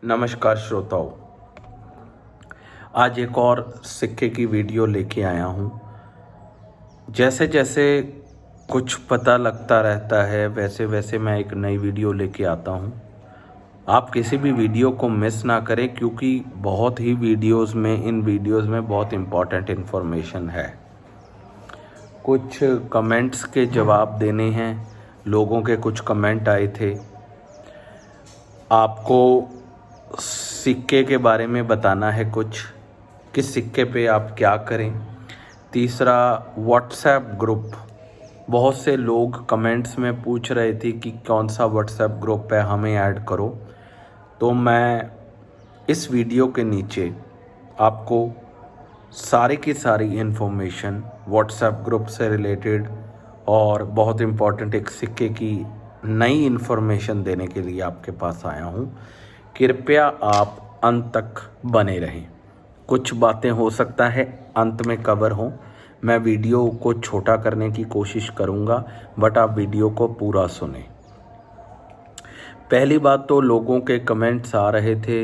नमस्कार श्रोताओं, आज एक और सिक्के की वीडियो लेके आया हूँ। जैसे जैसे कुछ पता लगता रहता है वैसे वैसे मैं एक नई वीडियो लेके आता हूँ। आप किसी भी वीडियो को मिस ना करें क्योंकि बहुत ही इन वीडियोज़ में बहुत इम्पॉर्टेंट इन्फॉर्मेशन है। कुछ कमेंट्स के जवाब देने हैं, लोगों के कुछ कमेंट आए थे। आपको सिक्के के बारे में बताना है कुछ, किस सिक्के पे आप क्या करें। तीसरा, व्हाट्सएप ग्रुप। बहुत से लोग कमेंट्स में पूछ रहे थे कि कौन सा व्हाट्सएप ग्रुप है, हमें ऐड करो। तो मैं इस वीडियो के नीचे आपको सारी की सारी इन्फॉर्मेशन व्हाट्सएप ग्रुप से रिलेटेड और बहुत इम्पॉर्टेंट एक सिक्के की नई इन्फॉर्मेशन देने के लिए आपके पास आया हूँ। कृपया आप अंत तक बने रहें। कुछ बातें हो सकता है अंत में कवर हों। मैं वीडियो को छोटा करने की कोशिश करूँगा, बट आप वीडियो को पूरा सुनें। पहली बात तो लोगों के कमेंट्स आ रहे थे।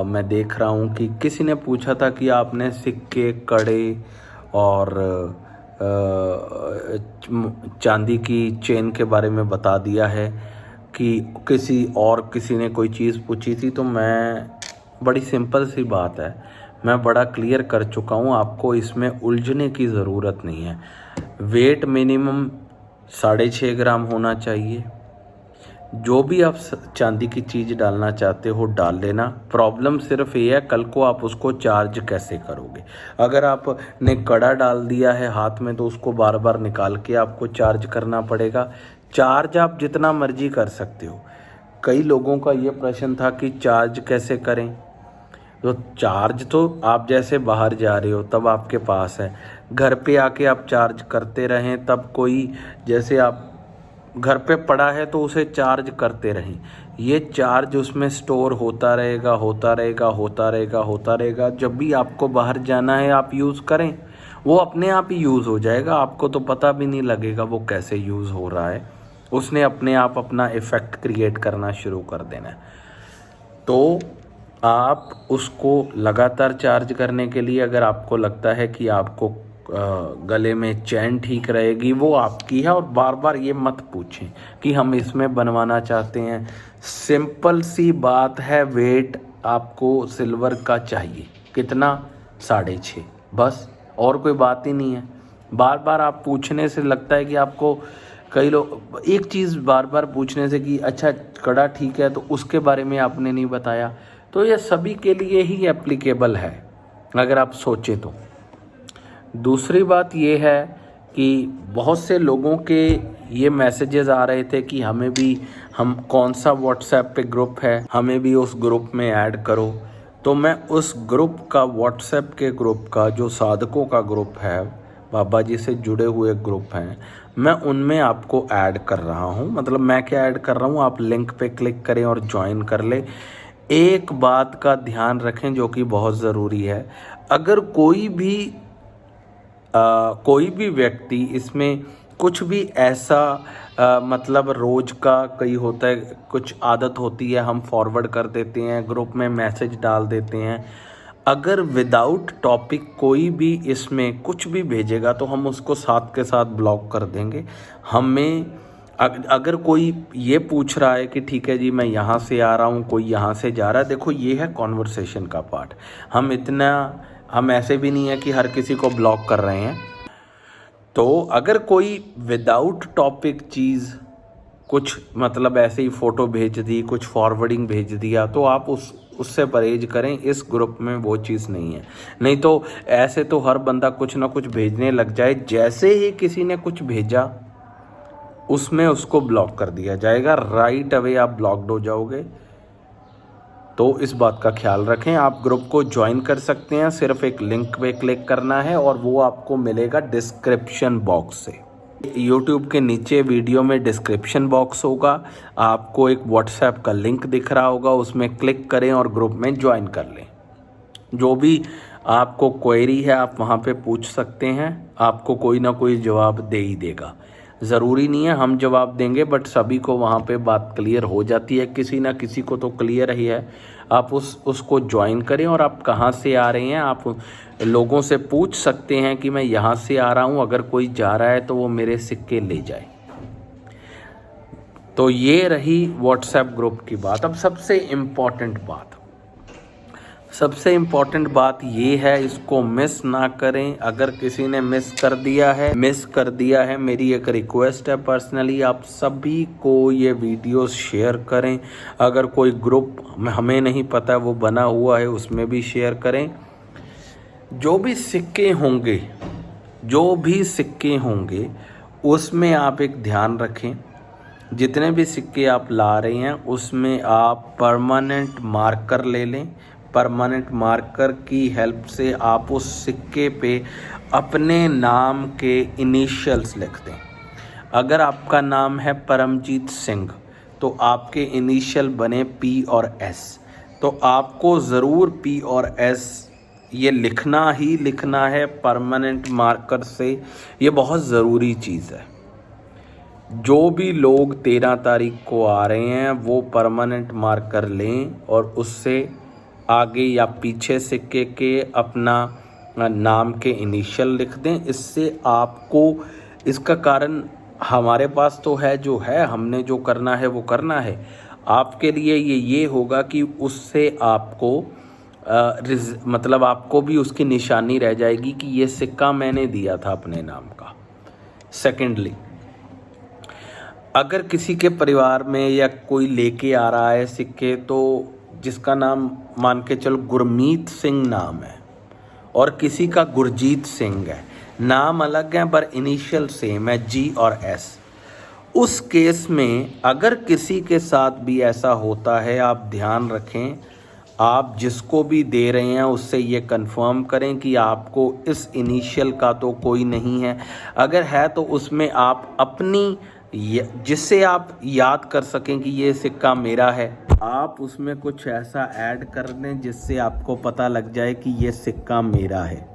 मैं देख रहा हूँ कि किसी ने पूछा था कि आपने सिक्के, कड़े और चांदी की चेन के बारे में बता दिया है कि किसी ने कोई चीज़ पूछी थी। तो मैं, बड़ी सिंपल सी बात है, मैं बड़ा क्लियर कर चुका हूँ। आपको इसमें उलझने की ज़रूरत नहीं है। वेट मिनिमम 6.5 ग्राम होना चाहिए। जो भी आप चांदी की चीज़ डालना चाहते हो डाल लेना। प्रॉब्लम सिर्फ ये है कल को आप उसको चार्ज कैसे करोगे। अगर आपने कड़ा डाल दिया है हाथ में तो उसको बार बार निकाल के आपको चार्ज करना पड़ेगा। चार्ज आप जितना मर्जी कर सकते हो। कई लोगों का ये प्रश्न था कि चार्ज कैसे करें। तो चार्ज तो आप जैसे बाहर जा रहे हो तब आपके पास है, घर पे आके आप चार्ज करते रहें तब कोई, जैसे आप घर पे पड़ा है तो उसे चार्ज करते रहें। ये चार्ज उसमें स्टोर होता रहेगा, होता रहेगा, होता रहेगा, होता रहेगा। जब भी आपको बाहर जाना है आप यूज़ करें, वो अपने आप ही यूज़ हो जाएगा। आपको तो पता भी नहीं लगेगा वो कैसे यूज़ हो रहा है। उसने अपने आप अपना इफ़ेक्ट क्रिएट करना शुरू कर देना है। तो आप उसको लगातार चार्ज करने के लिए, अगर आपको लगता है कि आपको गले में चैन ठीक रहेगी, वो आपकी है। और बार बार ये मत पूछें कि हम इसमें बनवाना चाहते हैं। सिंपल सी बात है, वेट आपको सिल्वर का चाहिए कितना, 6.5, बस, और कोई बात ही नहीं है। बार बार आप पूछने से लगता है कि आपको, कई लोग एक चीज़ बार बार पूछने से कि अच्छा कड़ा ठीक है, तो उसके बारे में आपने नहीं बताया। तो ये सभी के लिए ही एप्लीकेबल है अगर आप सोचें तो। दूसरी बात ये है कि बहुत से लोगों के ये मैसेजेस आ रहे थे कि हम कौन सा व्हाट्सएप पे ग्रुप है, हमें भी उस ग्रुप में ऐड करो। तो मैं उस ग्रुप का, व्हाट्सएप के ग्रुप का, जो साधकों का ग्रुप है, बाबा जी से जुड़े हुए ग्रुप हैं, मैं उनमें आपको ऐड कर रहा हूँ। मतलब मैं क्या ऐड कर रहा हूँ, आप लिंक पे क्लिक करें और ज्वाइन कर लें। एक बात का ध्यान रखें जो कि बहुत ज़रूरी है, अगर कोई भी व्यक्ति इसमें कुछ भी ऐसा मतलब रोज़ का कई होता है, कुछ आदत होती है, हम फॉरवर्ड कर देते हैं, ग्रुप में मैसेज डाल देते हैं। अगर विदाउट टॉपिक कोई भी इसमें कुछ भी भेजेगा तो हम उसको साथ के साथ ब्लॉक कर देंगे। अगर कोई ये पूछ रहा है कि ठीक है जी मैं यहाँ से आ रहा हूँ, कोई यहाँ से जा रहा है, देखो ये है कॉन्वर्सेशन का पार्ट। हम ऐसे भी नहीं है कि हर किसी को ब्लॉक कर रहे हैं। तो अगर कोई विदाउट टॉपिक चीज़ कुछ, मतलब ऐसे ही फ़ोटो भेज दी, कुछ फॉरवर्डिंग भेज दिया, तो आप उससे परहेज करें। इस ग्रुप में वो चीज़ नहीं है। नहीं तो ऐसे तो हर बंदा कुछ ना कुछ भेजने लग जाए, जैसे ही किसी ने कुछ भेजा उसमें उसको ब्लॉक कर दिया जाएगा, राइट अवे आप ब्लॉक्ड हो जाओगे। तो इस बात का ख्याल रखें। आप ग्रुप को ज्वाइन कर सकते हैं, सिर्फ एक लिंक पे क्लिक करना है और वो आपको मिलेगा डिस्क्रिप्शन बॉक्स से। यूट्यूब के नीचे वीडियो में डिस्क्रिप्शन बॉक्स होगा, आपको एक व्हाट्सएप का लिंक दिख रहा होगा, उसमें क्लिक करें और ग्रुप में ज्वाइन कर लें। जो भी आपको क्वेरी है आप वहाँ पे पूछ सकते हैं, आपको कोई ना कोई जवाब दे ही देगा। ज़रूरी नहीं है हम जवाब देंगे, बट सभी को वहाँ पे बात क्लियर हो जाती है, किसी ना किसी को तो क्लियर ही है। आप उसको ज्वाइन करें। और आप कहाँ से आ रहे हैं, आप लोगों से पूछ सकते हैं कि मैं यहाँ से आ रहा हूँ, अगर कोई जा रहा है तो वो मेरे सिक्के ले जाए। तो ये रही व्हाट्सएप ग्रुप की बात। अब सबसे इम्पॉर्टेंट बात ये है, इसको मिस ना करें। अगर किसी ने मिस कर दिया है, मेरी एक रिक्वेस्ट है पर्सनली, आप सभी को ये वीडियोस शेयर करें। अगर कोई ग्रुप हमें नहीं पता वो बना हुआ है, उसमें भी शेयर करें। जो भी सिक्के होंगे उसमें आप एक ध्यान रखें, जितने भी सिक्के आप ला रहे हैं उसमें आप परमानेंट मार्कर ले लें। परमानेंट मार्कर की हेल्प से आप उस सिक्के पे अपने नाम के इनिशियल्स लिख दें। अगर आपका नाम है परमजीत सिंह तो आपके इनिशियल बने पी और एस, तो आपको ज़रूर पी और एस ये लिखना ही लिखना है परमानेंट मार्कर से। ये बहुत ज़रूरी चीज़ है। जो भी लोग 13 तारीख को आ रहे हैं वो परमानेंट मार्कर लें और उससे आगे या पीछे सिक्के के अपना नाम के इनिशियल लिख दें। इससे आपको, इसका कारण हमारे पास तो है जो है, हमने जो करना है वो करना है। आपके लिए ये होगा कि उससे आपको मतलब आपको भी उसकी निशानी रह जाएगी कि ये सिक्का मैंने दिया था अपने नाम का। सेकेंडली, अगर किसी के परिवार में या कोई लेके आ रहा है सिक्के, तो जिसका नाम मान के चलो गुरमीत सिंह नाम है और किसी का गुरजीत सिंह है, नाम अलग है पर इनिशियल सेम है, जी और एस। उस केस में अगर किसी के साथ भी ऐसा होता है, आप ध्यान रखें, आप जिसको भी दे रहे हैं उससे ये कंफर्म करें कि आपको इस इनिशियल का तो कोई नहीं है। अगर है तो उसमें आप अपनी, जिससे आप याद कर सकें कि ये सिक्का मेरा है, आप उसमें कुछ ऐसा ऐड कर दें जिससे आपको पता लग जाए कि ये सिक्का मेरा है।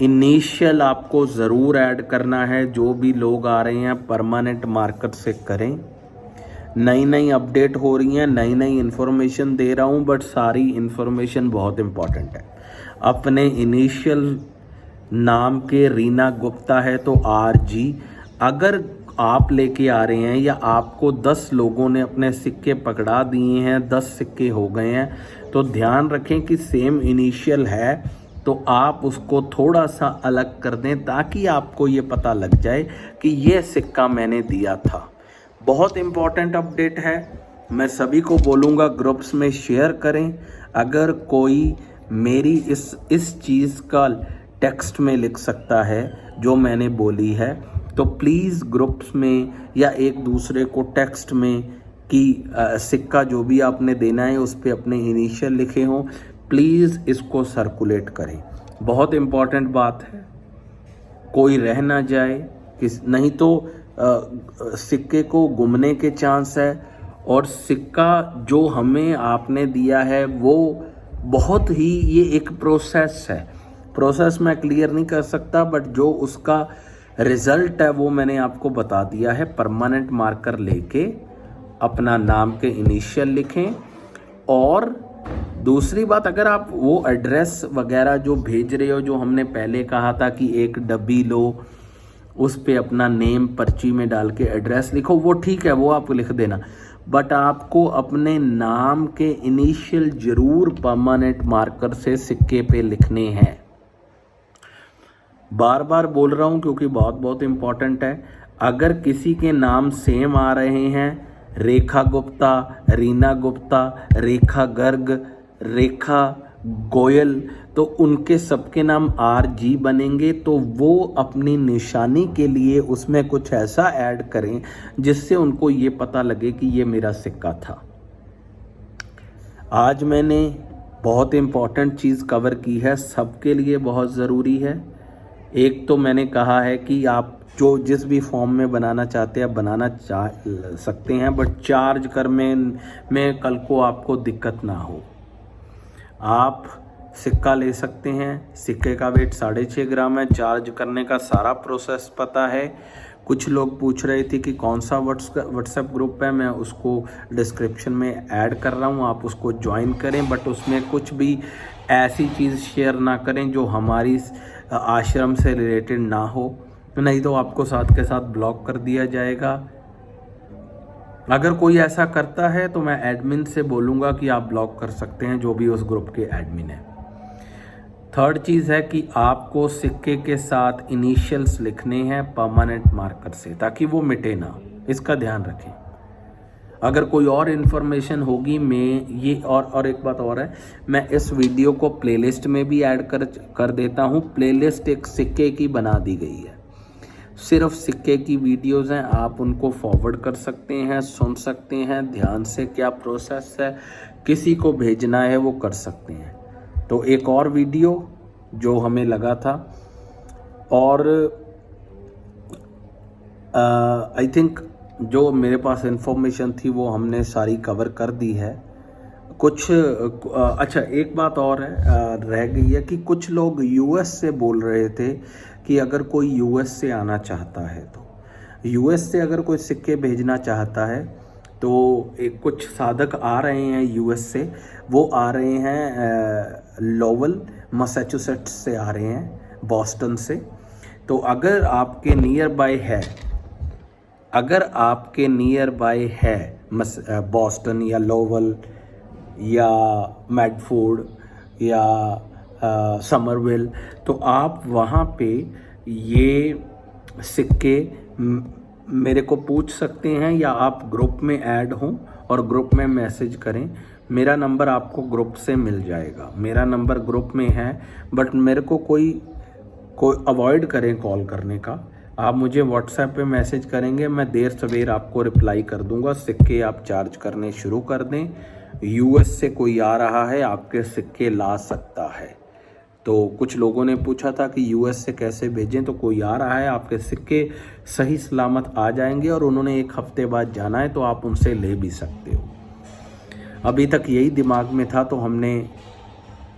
इनिशियल आपको ज़रूर ऐड करना है। जो भी लोग आ रहे हैं परमानेंट मार्कर से करें। नई अपडेट हो रही हैं, नई इन्फॉर्मेशन दे रहा हूँ, बट सारी इन्फॉर्मेशन बहुत इम्पॉर्टेंट है। अपने इनिशियल नाम के रीना गुप्ता है तो RG। अगर आप लेके आ रहे हैं या आपको 10 लोगों ने अपने सिक्के पकड़ा दिए हैं, 10 सिक्के हो गए हैं, तो ध्यान रखें कि सेम इनिशियल है तो आप उसको थोड़ा सा अलग कर दें ताकि आपको ये पता लग जाए कि ये सिक्का मैंने दिया था। बहुत इम्पॉर्टेंट अपडेट है। मैं सभी को बोलूँगा ग्रुप्स में शेयर करें। अगर कोई मेरी इस चीज़ का टेक्स्ट में लिख सकता है जो मैंने बोली है, तो प्लीज़ ग्रुप्स में या एक दूसरे को टेक्स्ट में कि सिक्का जो भी आपने देना है उस पर अपने इनिशियल लिखे हों, प्लीज़ इसको सर्कुलेट करें। बहुत इम्पॉर्टेंट बात है, कोई रह ना जाए, नहीं तो सिक्के को गुमने के चांस है। और सिक्का जो हमें आपने दिया है वो बहुत ही, ये एक प्रोसेस है। प्रोसेस मैं क्लियर नहीं कर सकता, बट जो उसका रिज़ल्ट है वो मैंने आपको बता दिया है। परमानेंट मार्कर लेके अपना नाम के इनिशियल लिखें। और दूसरी बात, अगर आप वो एड्रेस वगैरह जो भेज रहे हो, जो हमने पहले कहा था कि एक डब्बी लो, उस पे अपना नेम पर्ची में डाल के एड्रेस लिखो, वो ठीक है, वो आप लिख देना, बट आपको अपने नाम के इनिशियल जरूर परमानेंट मार्कर से सिक्के पे लिखने हैं। बार बार बोल रहा हूँ क्योंकि बहुत इम्पॉर्टेंट है। अगर किसी के नाम सेम आ रहे हैं, रेखा गुप्ता, रीना गुप्ता, रेखा गर्ग, रेखा गोयल, तो उनके सबके नाम RG बनेंगे। तो वो अपनी निशानी के लिए उसमें कुछ ऐसा ऐड करें जिससे उनको ये पता लगे कि ये मेरा सिक्का था। आज मैंने बहुत इम्पॉर्टेंट चीज़ कवर की है, सबके लिए बहुत ज़रूरी है। एक तो मैंने कहा है कि आप जो जिस भी फॉर्म में बनाना चाहते हैं बनाना सकते हैं, बट चार्ज कर में कल को आपको दिक्कत ना हो। आप सिक्का ले सकते हैं, सिक्के का वेट 6.5 ग्राम है। चार्ज करने का सारा प्रोसेस पता है। कुछ लोग पूछ रहे थे कि कौन सा व्हाट्सएप ग्रुप है, मैं उसको डिस्क्रिप्शन में ऐड कर रहा हूँ, आप उसको ज्वाइन करें। बट उसमें कुछ भी ऐसी चीज़ शेयर ना करें जो हमारी आश्रम से रिलेटेड ना हो, नहीं तो आपको साथ के साथ ब्लॉक कर दिया जाएगा। अगर कोई ऐसा करता है तो मैं एडमिन से बोलूँगा कि आप ब्लॉक कर सकते हैं, जो भी उस ग्रुप के एडमिन है। थर्ड चीज़ है कि आपको सिक्के के साथ इनिशियल्स लिखने हैं परमानेंट मार्कर से, ताकि वो मिटे ना, इसका ध्यान रखें। अगर कोई और इन्फॉर्मेशन होगी मैं ये और एक बात और है, मैं इस वीडियो को प्लेलिस्ट में भी ऐड कर देता हूँ। प्लेलिस्ट एक सिक्के की बना दी गई है, सिर्फ सिक्के की वीडियोस हैं, आप उनको फॉरवर्ड कर सकते हैं, सुन सकते हैं ध्यान से क्या प्रोसेस है, किसी को भेजना है वो कर सकते हैं। तो एक और वीडियो जो हमें लगा था, और आई थिंक जो मेरे पास इन्फॉर्मेशन थी वो हमने सारी कवर कर दी है। कुछ अच्छा एक बात और है रह गई है कि कुछ लोग यूएस से बोल रहे थे कि अगर कोई यूएस से आना चाहता है, तो यूएस से अगर कोई सिक्के भेजना चाहता है तो एक कुछ साधक आ रहे हैं यूएस से, वो आ रहे हैं लोवल मैसाचुसेट्स से आ रहे हैं, बॉस्टन से। तो अगर आपके नियर बाय है बॉस्टन या लोवल या मैडफोर्ड या समरविल, तो आप वहाँ पे ये सिक्के मेरे को पूछ सकते हैं, या आप ग्रुप में ऐड हों और ग्रुप में मैसेज करें। मेरा नंबर आपको ग्रुप से मिल जाएगा, मेरा नंबर ग्रुप में है, बट मेरे को कोई अवॉइड करें कॉल करने का। आप मुझे व्हाट्सएप पे मैसेज करेंगे, मैं देर सवेर आपको रिप्लाई कर दूंगा। सिक्के आप चार्ज करने शुरू कर दें। यूएस से कोई आ रहा है, आपके सिक्के ला सकता है। तो कुछ लोगों ने पूछा था कि यूएस से कैसे भेजें, तो कोई आ रहा है, आपके सिक्के सही सलामत आ जाएंगे, और उन्होंने 1 हफ्ते बाद जाना है तो आप उनसे ले भी सकते हो। अभी तक यही दिमाग में था तो हमने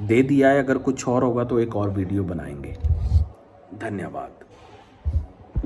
दे दिया है, अगर कुछ और होगा तो एक और वीडियो बनाएंगे। धन्यवाद।